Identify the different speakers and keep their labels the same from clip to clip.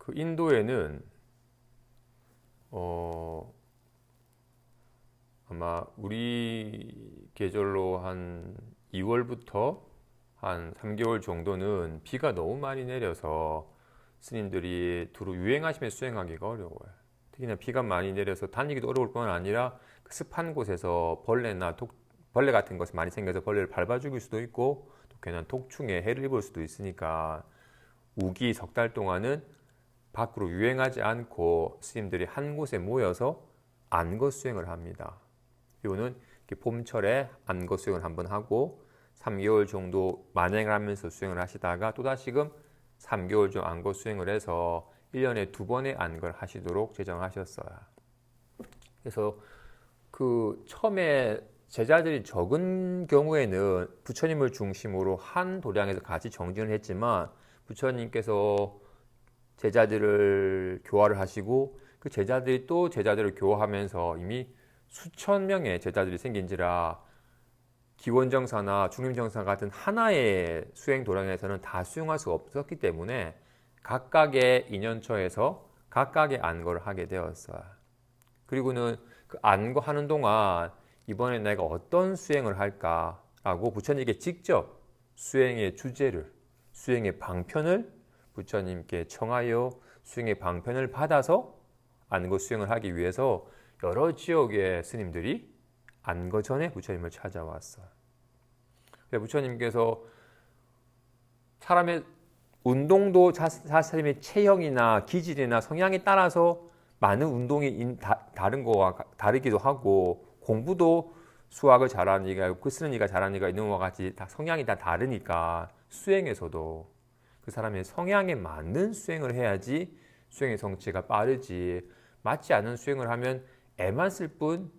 Speaker 1: 그 인도에는 아마 우리 계절로 한 2월부터 한 3개월 정도는 비가 너무 많이 내려서 스님들이 두루 유행하시면 수행하기가 어려워요. 특히나 비가 많이 내려서 다니기도 어려울 뿐 아니라 그 습한 곳에서 벌레 같은 것이 많이 생겨서 벌레를 밟아 죽일 수도 있고 또 괜한 독충에 해를 입을 수도 있으니까 우기 석 달 동안은 밖으로 유행하지 않고 스님들이 한 곳에 모여서 안거 수행을 합니다. 이거는 봄철에 안거 수행을 한번 하고 3개월 정도 만행을 하면서 수행을 하시다가 또다시금 3개월 좀 안거 수행을 해서 1년에 2번의 안거를 하시도록 제정하셨어요. 그래서 그 처음에 제자들이 적은 경우에는 부처님을 중심으로 한 도량에서 같이 정진을 했지만 부처님께서 제자들을 교화를 하시고 그 제자들이 또 제자들을 교화하면서 이미 수천 명의 제자들이 생긴지라 기원정사나 중림정사 같은 하나의 수행 도량에서는 다 수용할 수가 없었기 때문에 각각의 인연처에서 각각의 안거를 하게 되었어요. 그리고는 그 안거 하는 동안 이번에 내가 어떤 수행을 할까라고 부처님께 직접 수행의 주제를, 수행의 방편을 부처님께 청하여 수행의 방편을 받아서 안거 수행을 하기 위해서 여러 지역의 스님들이 안거 전에 부처님을 찾아왔어요. 부처님께서 사람의 운동도 사람의 체형이나 기질이나 성향에 따라서 많은 운동이 다른 거와 다르기도 하고 공부도 수학을 잘하는 이가 있고 글 쓰는 이가 잘하는 이가 있는 것과 같이 다 성향이 다 다르니까 수행에서도 그 사람의 성향에 맞는 수행을 해야지 수행의 성취가 빠르지 맞지 않은 수행을 하면 애만 쓸 뿐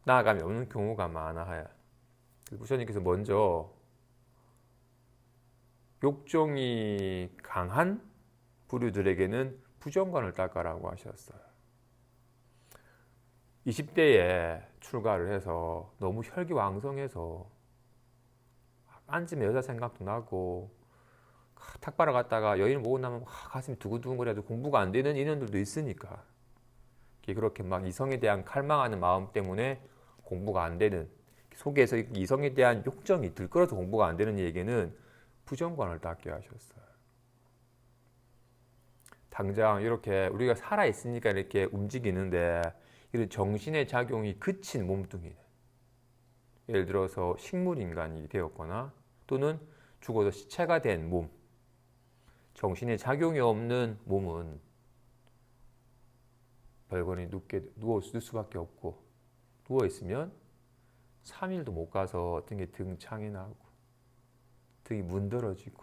Speaker 1: 나아감이 없는 경우가 많아요. 부처님께서 먼저 욕종이 강한 부류들에게는 부정관을 닦아라고 하셨어요. 20대에 출가를 해서 너무 혈기왕성해서 앉으면 여자 생각도 나고 탁발을 갔다가 여인을 보고 나면 가슴이 두근두근거려도 공부가 안 되는 인연들도 있으니까 그렇게 막 이성에 대한 칼망하는 마음 때문에 공부가 안 되는 속에서 이성에 대한 욕정이 들끓어서 공부가 안 되는 얘기는 부정관을 닦게 하셨어요. 당장 이렇게 우리가 살아있으니까 이렇게 움직이는데 이런 정신의 작용이 그친 몸뚱이, 예를 들어서 식물인간이 되었거나 또는 죽어서 시체가 된 몸, 정신의 작용이 없는 몸은 벌거니 누울 수밖에 없고 누워있으면 3일도 못 가서 어떤 게 등창이 나고 등이 문드러지고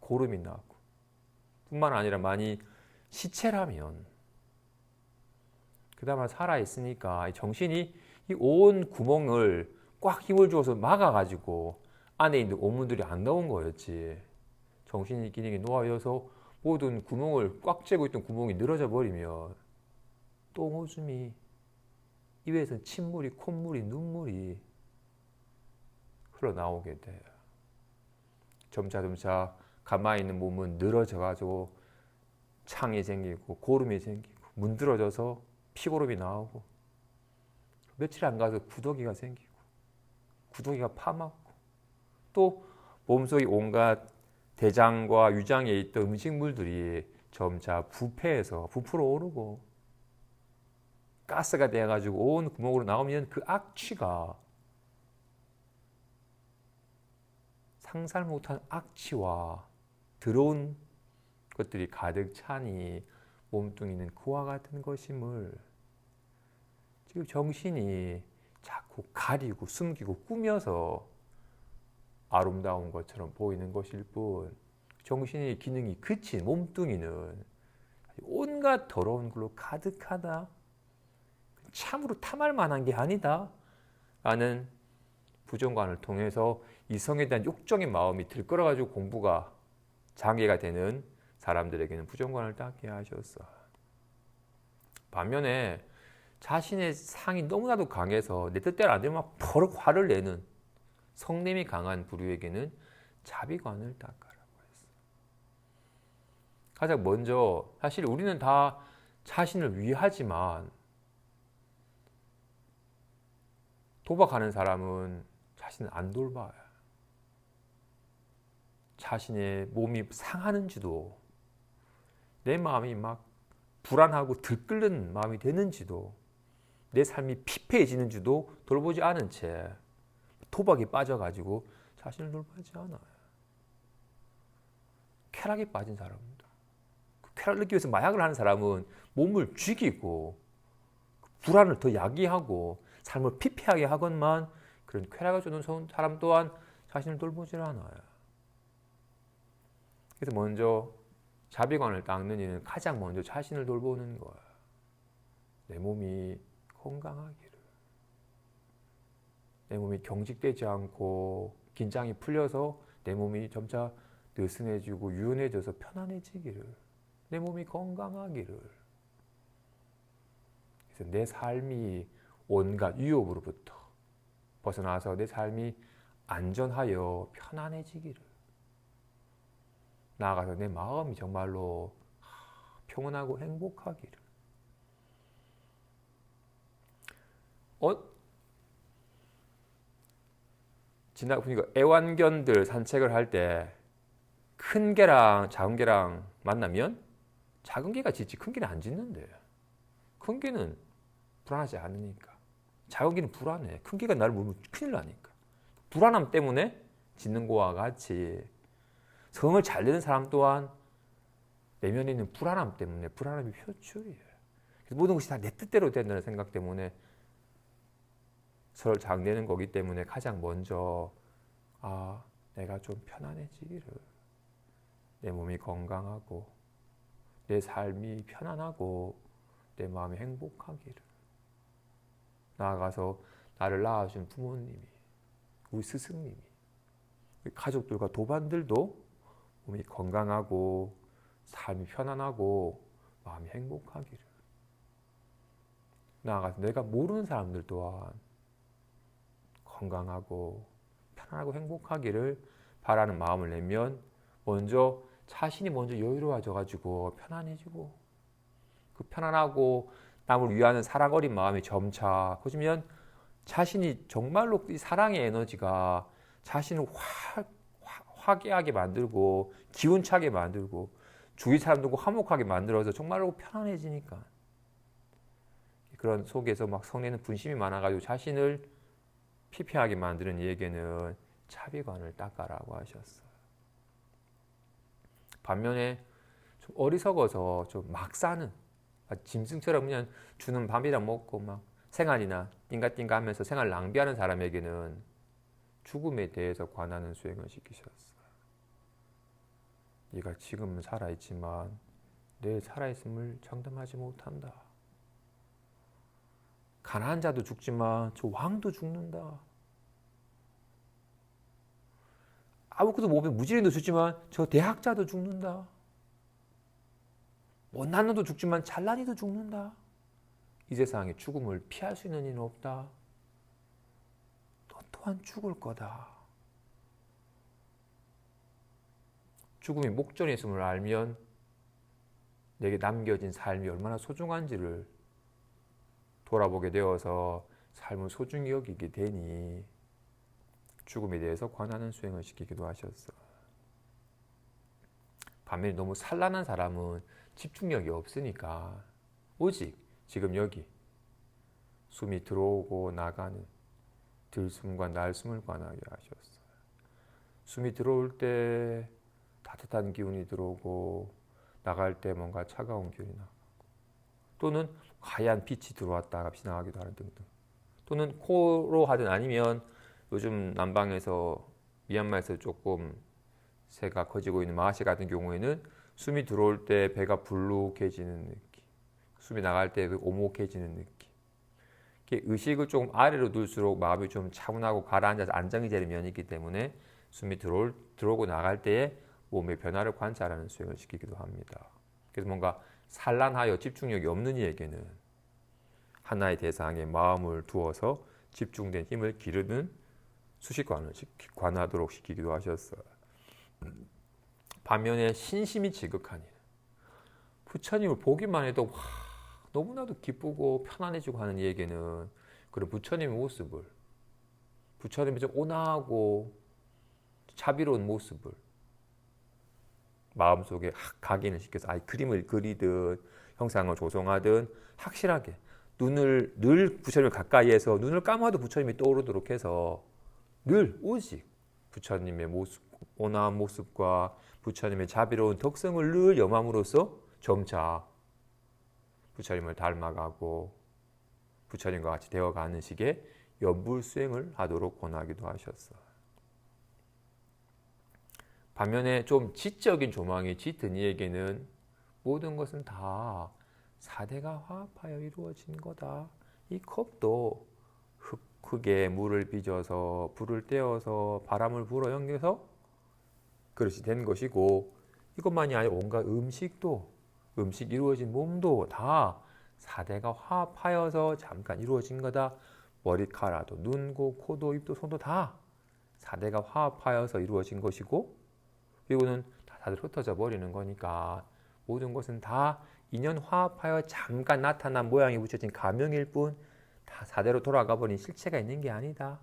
Speaker 1: 고름이 나고 뿐만 아니라 많이 시체라면 그다음에 살아있으니까 정신이 이 온 구멍을 꽉 힘을 주어서 막아가지고 안에 있는 오물들이 안 나온 거였지. 정신의 기능이 노화여서 모든 구멍을 꽉 째고 있던 구멍이 늘어져 버리면 똥오줌이 입에서 침물이 콧물이 눈물이 흘러나오게 돼요. 점차 가만히 있는 몸은 늘어져 가지고 창이 생기고 고름이 생기고 문드러져서 피고름이 나오고 며칠 안 가서 구더기가 생기고 구더기가 파맞고 또 몸속에 온갖 대장과 위장에 있던 음식물들이 점차 부패해서 부풀어 오르고 가스가 되어가지고 온 구멍으로 나오면 그 악취가 상상 못한 악취와 더러운 것들이 가득 차니 몸뚱이는 그와 같은 것임을 지금 정신이 자꾸 가리고 숨기고 꾸며서 아름다운 것처럼 보이는 것일 뿐 정신의 기능이 그친 몸뚱이는 온갖 더러운 걸로 가득하다. 참으로 탐할 만한 게 아니다 라는 부정관을 통해서 이성에 대한 욕정의 마음이 들끓어가지고 공부가 장애가 되는 사람들에게는 부정관을 닦게 하셨어. 반면에 자신의 상이 너무나도 강해서 내 뜻대로 안 되면 막 버럭 화를 내는 성냄이 강한 부류에게는 자비관을 닦아라고 했어. 가장 먼저 사실 우리는 다 자신을 위하지만 도박하는 사람은 자신을 안 돌봐요. 자신의 몸이 상하는지도 내 마음이 막 불안하고 들끓는 마음이 되는지도 내 삶이 피폐해지는지도 돌보지 않은 채 도박에 빠져가지고 자신을 돌보지 않아요. 쾌락에 빠진 사람입니다. 그 쾌락을 느끼기 위해서 마약을 하는 사람은 몸을 죽이고 불안을 더 야기하고 삶을 피폐하게 하건만 그런 쾌락을 주는 사람 또한 자신을 돌보지 않아요. 그래서 먼저 자비관을 닦는 이는 가장 먼저 자신을 돌보는 거예요. 내 몸이 건강하기를, 내 몸이 경직되지 않고 긴장이 풀려서 내 몸이 점차 느슨해지고 유연해져서 편안해지기를, 내 몸이 건강하기를. 그래서 내 삶이 온갖 위협으로부터 벗어나서 내 삶이 안전하여 편안해지기를, 나아가서 내 마음이 정말로 평온하고 행복하기를. 보니까 애완견들 산책을 할 때 큰 개랑 작은 개랑 만나면 작은 개가 짖지 큰 개는 안 짖는데, 큰 개는 불안하지 않으니까. 작은 개는 불안해. 큰 개가 나를 물면 큰일 나니까. 불안함 때문에 짖는 거와 같이 성을 잘 내는 사람 또한 내면에 있는 불안함 때문에 불안함이 표출이에요. 그래서 모든 것이 다 내 뜻대로 된다는 생각 때문에 서로 잘 내는 거기 때문에 가장 먼저 내가 좀 편안해지기를, 내 몸이 건강하고 내 삶이 편안하고 내 마음이 행복하기를, 나아가서 나를 낳아준 부모님이, 우리 스승님이, 우리 가족들과 도반들도 몸이 건강하고 삶이 편안하고 마음이 행복하기를, 나아가서 내가 모르는 사람들 또한 건강하고 편안하고 행복하기를 바라는 마음을 내면 자신이 먼저 여유로워져가지고 편안해지고, 그 편안하고 남을 위하는 사랑 어린 마음이 점차 커지면 자신이 정말로 이 사랑의 에너지가 자신을 화기하게 만들고 기운차게 만들고 주위 사람들과 화목하게 만들어서 정말로 편안해지니까, 그런 속에서 막 성내는 분심이 많아가지고 자신을 피폐하게 만드는 이에게는 자비관을 닦아라고 하셨어요. 반면에 좀 어리석어서 좀 막 사는, 짐승처럼 그냥 주는 밥이랑 먹고 막 생활이나 띵가띵가 하면서 생활 낭비하는 사람에게는 죽음에 대해서 관하는 수행을 시키셨어요. 네가 지금은 살아있지만 내일 살아있음을 장담하지 못한다. 가난한 자도 죽지만 저 왕도 죽는다. 아무것도 못해 무지랭이도 죽지만 저 대학자도 죽는다. 못난 놈도 죽지만 잘난이도 죽는다. 이 세상에 죽음을 피할 수 있는 이는 없다. 너 또한 죽을 거다. 죽음이 목전에 있음을 알면 내게 남겨진 삶이 얼마나 소중한지를 돌아보게 되어서 삶을 소중히 여기게 되니 죽음에 대해서 관하는 수행을 시키기도 하셨어요. 반면에 너무 산란한 사람은 집중력이 없으니까 오직 지금 여기 숨이 들어오고 나가는 들숨과 날숨을 관하게 하셨어요. 숨이 들어올 때 따뜻한 기운이 들어오고 나갈 때 뭔가 차가운 기운이 나가고, 또는 하얀 빛이 들어왔다가 빛이 나가기도 하는 등등, 또는 코로 하든 아니면 요즘 남방에서 미얀마에서 조금 새가 커지고 있는 마하시 같은 경우에는 숨이 들어올 때 배가 불룩해지는 느낌, 숨이 나갈 때 오목해지는 느낌. 의식을 조금 아래로 둘수록 마음이 좀 차분하고 가라앉아서 안정이 되는 면이 있기 때문에 숨이 들어오고 나갈 때에 몸의 변화를 관찰하는 수행을 시키기도 합니다. 그래서 뭔가 산란하여 집중력이 없는 이에게는 하나의 대상에 마음을 두어서 집중된 힘을 기르는 수식관을 관하도록 시키기도 하셨어요. 반면에 신심이 지극하니 부처님을 보기만 해도 와, 너무나도 기쁘고 편안해지고 하는 얘기는 그런 부처님의 모습을, 부처님의 좀 온화하고 자비로운 모습을 마음속에 각인을 시켜서 그림을 그리든 형상을 조성하든 확실하게 눈을 늘 부처님을 가까이에서 눈을 감아도 부처님이 떠오르도록 해서 늘 오직 부처님의 모습, 온화한 모습과 부처님의 자비로운 덕성을 늘 염함으로써 점차 부처님을 닮아가고 부처님과 같이 되어가는 식의 연불수행을 하도록 권하기도 하셨어요. 반면에 좀 지적인 조망이 짙은 이에게는 모든 것은 다 사대가 화합하여 이루어진 거다. 이 컵도 흙에 물을 빚어서 불을 떼어서 바람을 불어 당겨서 그릇이 된 것이고, 이것만이 아니라 온갖 음식도, 음식 이루어진 몸도 다 사대가 화합하여서 잠깐 이루어진 거다. 머리카락도, 눈고, 코도, 입도, 손도 다 사대가 화합하여서 이루어진 것이고, 그리고는 다들 흩어져 버리는 거니까 모든 것은 다 인연 화합하여 잠깐 나타난 모양이 붙여진 가명일 뿐 다 사대로 돌아가 버린 실체가 있는 게 아니다.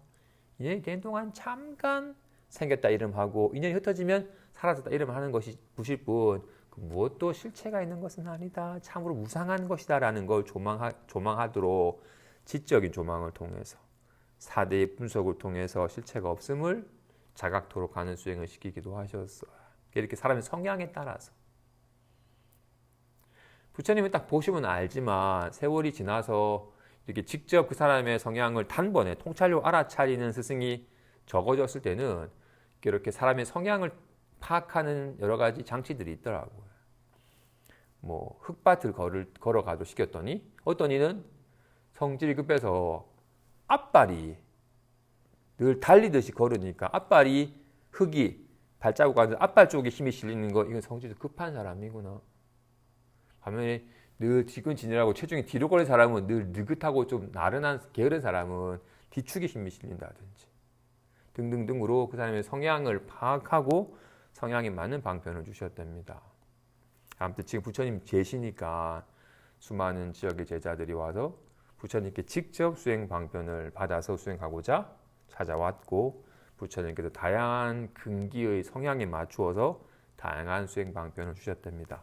Speaker 1: 인연이 된 동안 잠깐 생겼다 이름하고 인연이 흩어지면 사라졌다 이름하는 것이 부실 뿐 무엇도 실체가 있는 것은 아니다. 참으로 무상한 것이다 라는 걸 조망하도록 지적인 조망을 통해서 사대의 분석을 통해서 실체가 없음을 자각토록 하는 수행을 시키기도 하셨어요. 이렇게 사람의 성향에 따라서 부처님은 딱 보시면 알지만 세월이 지나서 이렇게 직접 그 사람의 성향을 단번에 통찰로 알아차리는 스승이 적어졌을 때는 이렇게 사람의 성향을 파악하는 여러 가지 장치들이 있더라고요. 뭐 흙밭을 걸어가도 시켰더니 어떤 이는 성질이 급해서 앞발이 늘 달리듯이 걸으니까 앞발이 흙이 발자국 가서 앞발 쪽에 힘이 실리는 거, 이건 성질이 급한 사람이구나. 반면에 늘 지근지근하고 체중이 뒤로 걸린 사람은 늘 느긋하고 좀 나른한 게으른 사람은 뒤축에 힘이 실린다든지 등등등으로 그 사람의 성향을 파악하고 성향에 맞는 방편을 주셨답니다. 아무튼 지금 부처님 계시니까 수많은 지역의 제자들이 와서 부처님께 직접 수행 방편을 받아서 수행하고자 찾아왔고, 부처님께서 다양한 근기의 성향에 맞추어서 다양한 수행 방편을 주셨답니다.